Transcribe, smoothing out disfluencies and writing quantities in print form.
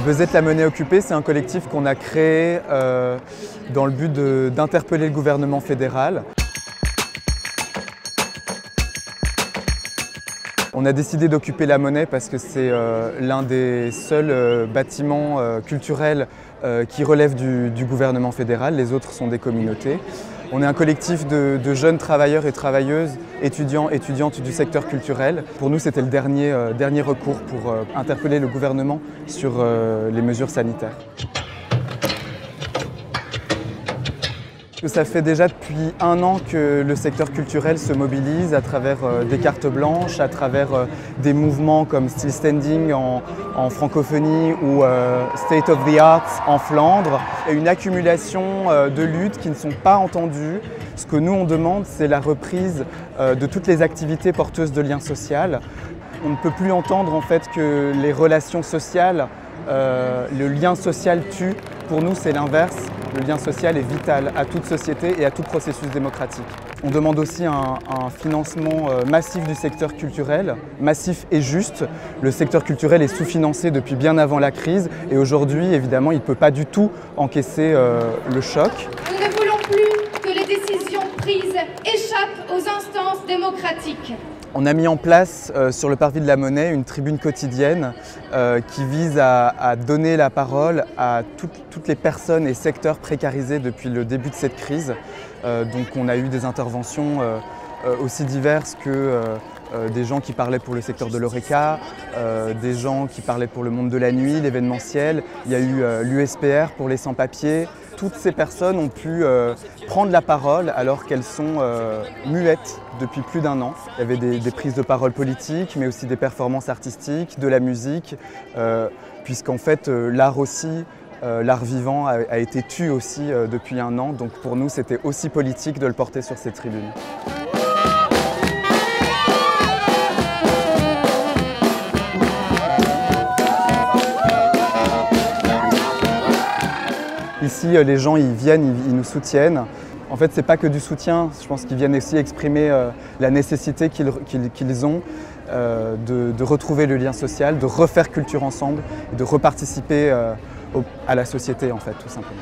Bezette la monnaie occupée, c'est un collectif qu'on a créé dans le but d'interpeller le gouvernement fédéral. On a décidé d'occuper la monnaie parce que c'est l'un des seuls bâtiments culturels qui relèvent du gouvernement fédéral. Les autres sont des communautés. On est un collectif de jeunes travailleurs et travailleuses, étudiants, étudiantes du secteur culturel. Pour nous, c'était le dernier recours pour interpeller le gouvernement sur les mesures sanitaires. Ça fait déjà depuis 1 an que le secteur culturel se mobilise à travers des cartes blanches, à travers des mouvements comme Still Standing en francophonie ou State of the Arts en Flandre. Il y a une accumulation de luttes qui ne sont pas entendues. Ce que nous on demande, c'est la reprise de toutes les activités porteuses de liens sociaux. On ne peut plus entendre en fait que les relations sociales, le lien social tue. Pour nous, c'est l'inverse. Le lien social est vital à toute société et à tout processus démocratique. On demande aussi un financement massif du secteur culturel, massif et juste. Le secteur culturel est sous-financé depuis bien avant la crise et aujourd'hui, évidemment, il ne peut pas du tout encaisser le choc. Nous ne voulons plus que les décisions prises échappent aux instances démocratiques. On a mis en place sur le parvis de la Monnaie une tribune quotidienne qui vise à donner la parole à toutes les personnes et secteurs précarisés depuis le début de cette crise. Donc on a eu des interventions aussi diverses que des gens qui parlaient pour le secteur de l'Horeca, des gens qui parlaient pour le monde de la nuit, l'événementiel. Il y a eu l'USPR pour les sans-papiers. Toutes ces personnes ont pu prendre la parole alors qu'elles sont muettes depuis plus d'1 an. Il y avait des prises de parole politiques, mais aussi des performances artistiques, de la musique, puisqu'en fait l'art aussi, l'art vivant a été tué aussi depuis 1 an. Donc pour nous, c'était aussi politique de le porter sur ces tribunes. Ici, les gens ils viennent, ils nous soutiennent. En fait, ce n'est pas que du soutien, je pense qu'ils viennent aussi exprimer la nécessité qu'ils ont de retrouver le lien social, de refaire culture ensemble et de reparticiper à la société, en fait, tout simplement.